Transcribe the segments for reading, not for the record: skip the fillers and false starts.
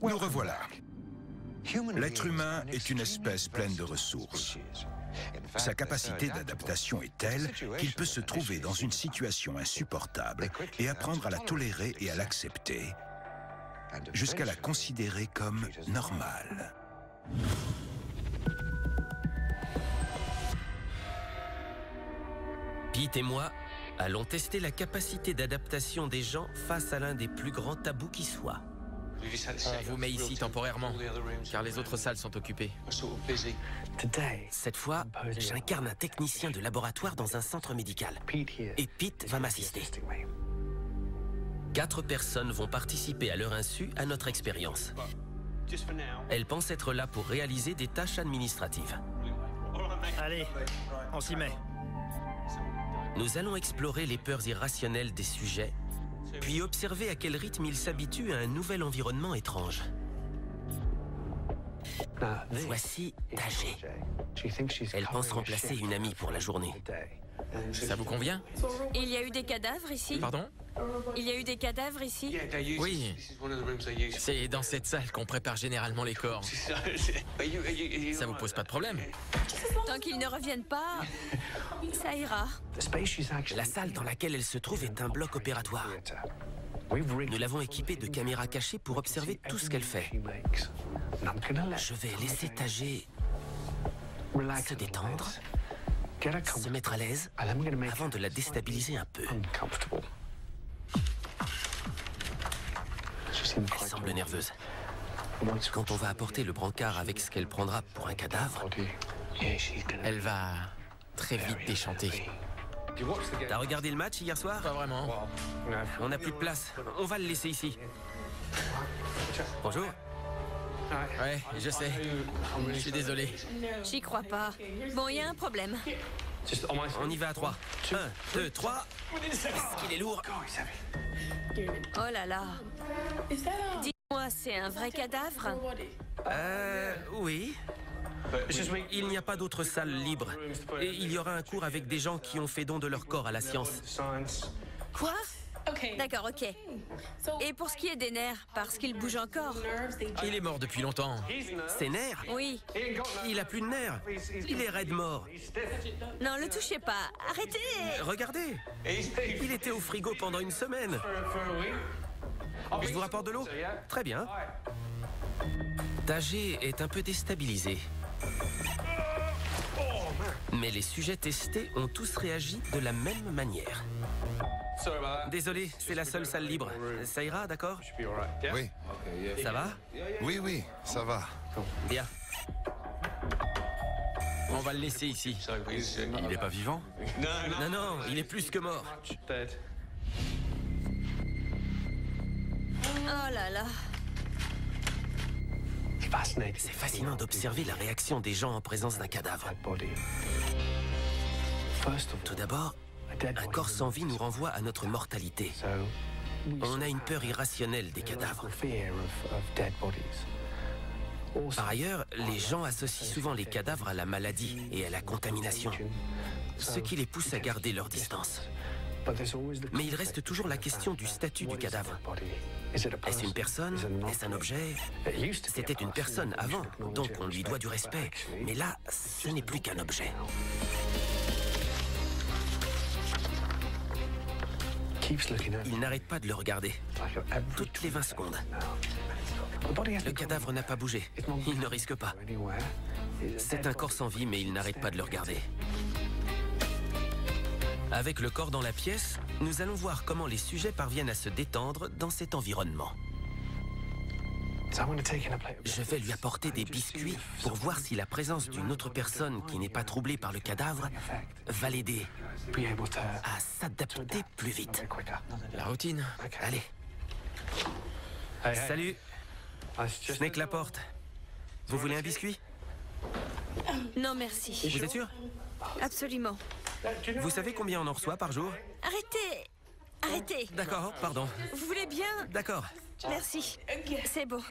Nous revoilà. L'être humain est une espèce pleine de ressources. Sa capacité d'adaptation est telle qu'il peut se trouver dans une situation insupportable et apprendre à la tolérer et à l'accepter, jusqu'à la considérer comme normale. Pete et moi allons tester la capacité d'adaptation des gens face à l'un des plus grands tabous qui soit. On vous met ici temporairement, car les autres salles sont occupées. Cette fois, j'incarne un technicien de laboratoire dans un centre médical. Et Pete va m'assister. 4 personnes vont participer à leur insu à notre expérience. Elles pensent être là pour réaliser des tâches administratives. Allez, on s'y met. Nous allons explorer les peurs irrationnelles des sujets, puis observer à quel rythme ils s'habituent à un nouvel environnement étrange. Voici Tajé. Elle pense remplacer une amie pour la journée. Ça vous convient? Il y a eu des cadavres ici? Pardon? Il y a eu des cadavres ici? Oui. C'est dans cette salle qu'on prépare généralement les corps. Ça vous pose pas de problème? Tant qu'ils ne reviennent pas, ça ira. La salle dans laquelle elle se trouve est un bloc opératoire. Nous l'avons équipée de caméras cachées pour observer tout ce qu'elle fait. Je vais laisser Tajé se détendre, se mettre à l'aise, avant de la déstabiliser un peu. Elle semble nerveuse. Quand on va apporter le brancard avec ce qu'elle prendra pour un cadavre, Elle va très vite déchanter. t'as regardé le match hier soir? Pas vraiment. On n'a plus de place. On va le laisser ici. Bonjour. Ouais, je sais. Je suis désolé. J'y crois pas. Bon, il y a un problème. On y va à 3. 1, 2, 3. Est-ce qu'il est lourd? Oh là là. Dis-moi, c'est un vrai cadavre? Oui. Il n'y a pas d'autre salle libre. Et il y aura un cours avec des gens qui ont fait don de leur corps à la science. Quoi? D'accord, ok. Et pour ce qui est des nerfs, parce qu'ils bougent encore? Il est mort depuis longtemps. Ses nerfs? Oui. Il a plus de nerfs. Il est raide mort. Non, le touchez pas. Arrêtez! Regardez. Il était au frigo pendant une semaine. Je vous rapporte de l'eau? Très bien. Tajé est un peu déstabilisé. Mais les sujets testés ont tous réagi de la même manière. Désolé, c'est la seule salle libre. Ça ira, d'accord? Oui. Ça va? Oui, oui, ça va. Bien. On va le laisser ici. Il n'est pas vivant? Non, non, il est plus que mort. Oh là là. C'est fascinant d'observer la réaction des gens en présence d'un cadavre. Tout d'abord, un corps sans vie nous renvoie à notre mortalité. On a une peur irrationnelle des cadavres. Par ailleurs, les gens associent souvent les cadavres à la maladie et à la contamination, ce qui les pousse à garder leur distance. Mais il reste toujours la question du statut du cadavre. Est-ce une personne? Est-ce un objet? C'était une personne avant, donc on lui doit du respect. Mais là, ce n'est plus qu'un objet. Il n'arrête pas de le regarder, toutes les 20 secondes. Le cadavre n'a pas bougé, il ne risque pas. C'est un corps sans vie, mais il n'arrête pas de le regarder. Avec le corps dans la pièce, nous allons voir comment les sujets parviennent à se détendre dans cet environnement. Je vais lui apporter des biscuits pour voir si la présence d'une autre personne qui n'est pas troublée par le cadavre va l'aider à s'adapter plus vite. La routine. Allez. Salut. Snake Laporte. Vous voulez un biscuit? Non, merci. Vous êtes sûr? Absolument. Vous savez combien on en reçoit par jour? Arrêtez! Arrêtez! D'accord, pardon. Vous voulez bien? D'accord. Merci. C'est beau.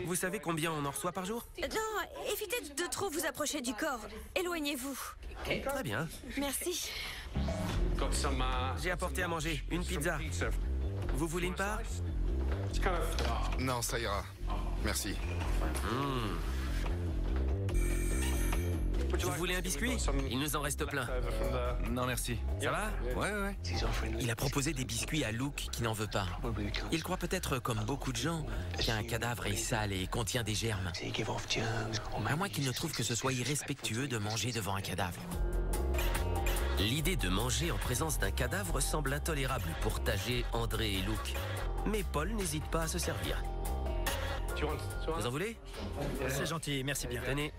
Vous savez combien on en reçoit par jour? Non, évitez de trop vous approcher du corps. Éloignez-vous. Très bien. Merci. J'ai apporté à manger, une pizza. Vous voulez une part? Non, ça ira. Merci. Vous voulez un biscuit? Il nous en reste plein. Non, merci. Ça va? Ouais. Il a proposé des biscuits à Luke qui n'en veut pas. Il croit peut-être, comme beaucoup de gens, qu'un cadavre est sale et contient des germes. À moins qu'il ne trouve que ce soit irrespectueux de manger devant un cadavre. L'idée de manger en présence d'un cadavre semble intolérable pour Tajé, André et Luke. Mais Paul n'hésite pas à se servir. Vous en voulez? C'est gentil, merci bien. Tenez.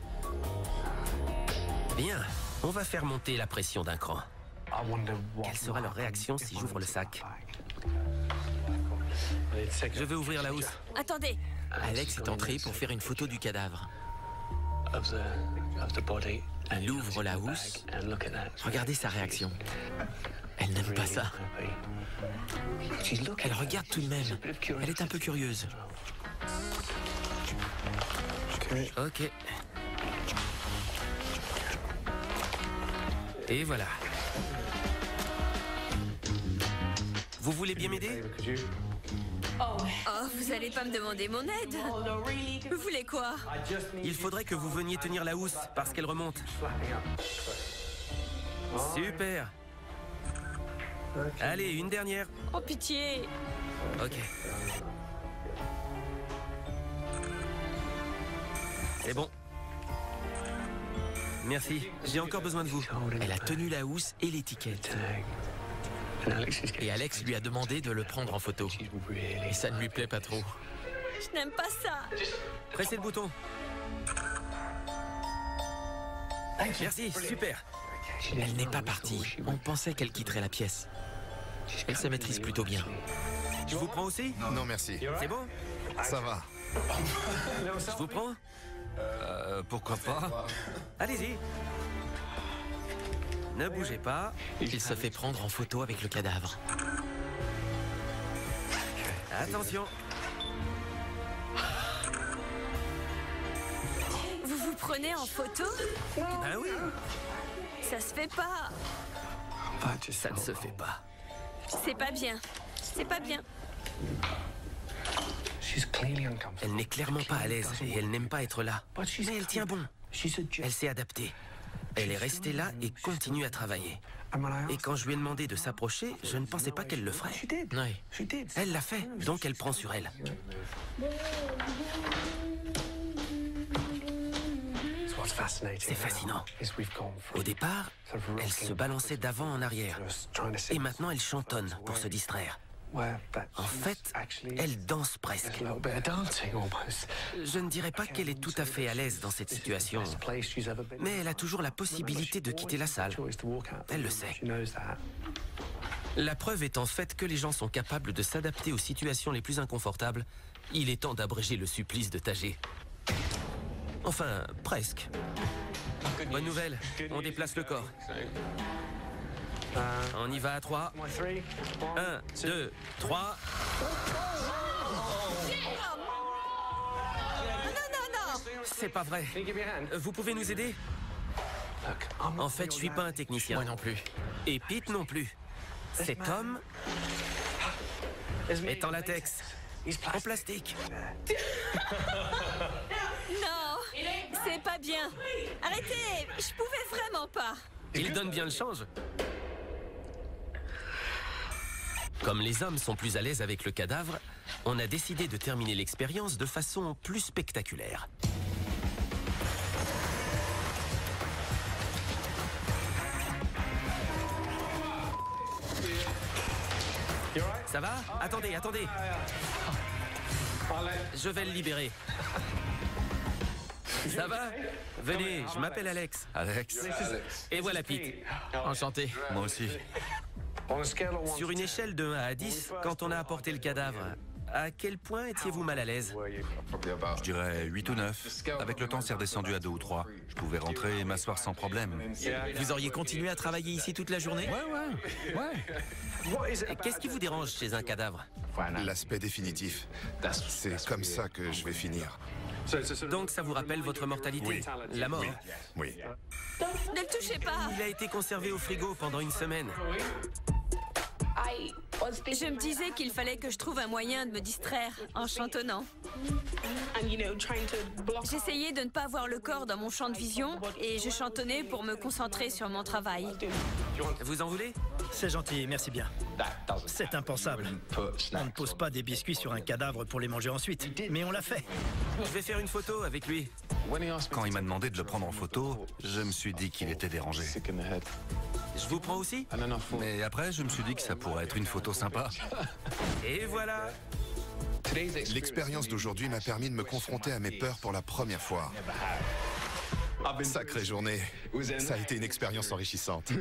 Bien, on va faire monter la pression d'un cran. Quelle sera leur réaction si j'ouvre le sac? Je vais ouvrir la housse. Attendez. Alex est entré pour faire une photo du cadavre. Elle ouvre la housse. Regardez sa réaction. Elle n'aime pas ça. Elle regarde tout de même. Elle est un peu curieuse. Ok. Et voilà. Vous voulez bien m'aider? Oh, vous allez pas me demander mon aide? Vous voulez quoi? Il faudrait que vous veniez tenir la housse parce qu'elle remonte. Super. Allez, une dernière. Oh, pitié. Ok. C'est bon. Merci, j'ai encore besoin de vous. Elle a tenu la housse et l'étiquette. Et Alex lui a demandé de le prendre en photo. Et ça ne lui plaît pas trop. Je n'aime pas ça. Pressez le bouton. Merci, super. Elle n'est pas partie. On pensait qu'elle quitterait la pièce. Elle se maîtrise plutôt bien. Je vous prends aussi? Non, merci. C'est bon? Ça va. Je vous prends? Pourquoi pas? Allez-y. Ne bougez pas. Il se fait prendre en photo avec le cadavre. Attention. Vous vous prenez en photo? Ben oui. Ça se fait pas. Ça ne se fait pas. C'est pas bien. C'est pas bien. Elle n'est clairement pas à l'aise et elle n'aime pas être là. Mais elle tient bon. Elle s'est adaptée. Elle est restée là et continue à travailler. Et quand je lui ai demandé de s'approcher, je ne pensais pas qu'elle le ferait. Oui. Elle l'a fait, donc elle prend sur elle. C'est fascinant. Au départ, elle se balançait d'avant en arrière. Et maintenant, elle chantonne pour se distraire. En fait, elle danse presque. Je ne dirais pas qu'elle est tout à fait à l'aise dans cette situation, mais elle a toujours la possibilité de quitter la salle. Elle le sait. La preuve est en fait que les gens sont capables de s'adapter aux situations les plus inconfortables. Il est temps d'abréger le supplice de Tajé. Enfin, presque. Bonne nouvelle, on déplace le corps. On y va à 3. 1, 2, 3. Non. C'est pas vrai. Vous pouvez nous aider? En fait, je suis pas un technicien. Moi non plus. Et Pete non plus. Cet homme est en latex. En plastique. Non, c'est pas bien. Arrêtez, je pouvais vraiment pas. Il donne bien le change. Comme les hommes sont plus à l'aise avec le cadavre, on a décidé de terminer l'expérience de façon plus spectaculaire. Ça va? Attendez. Je vais le libérer. Ça va? Venez, je m'appelle Alex. Alex. Et voilà Pete. Enchanté. Moi aussi. Sur une échelle de 1 à 10, quand on a apporté le cadavre, à quel point étiez-vous mal à l'aise? Je dirais 8 ou 9. Avec le temps, c'est redescendu à 2 ou 3. Je pouvais rentrer et m'asseoir sans problème. Vous auriez continué à travailler ici toute la journée? Ouais. Et qu'est-ce qui vous dérange chez un cadavre? L'aspect définitif. C'est comme ça que je vais finir. Donc ça vous rappelle votre mortalité? La mort? Oui. Ne le touchez pas. Il a été conservé au frigo pendant 1 semaine. Je me disais qu'il fallait que je trouve un moyen de me distraire en chantonnant. J'essayais de ne pas voir le corps dans mon champ de vision et je chantonnais pour me concentrer sur mon travail. Vous en voulez? C'est gentil, merci bien. C'est impensable. On ne pose pas des biscuits sur un cadavre pour les manger ensuite, mais on l'a fait. Je vais faire une photo avec lui. Quand il m'a demandé de le prendre en photo, je me suis dit qu'il était dérangé. Je vous prends aussi? Mais après, je me suis dit que ça pourrait être une photo sympa. Et voilà. L'expérience d'aujourd'hui m'a permis de me confronter à mes peurs pour la première fois. Sacrée journée. Ça a été une expérience enrichissante.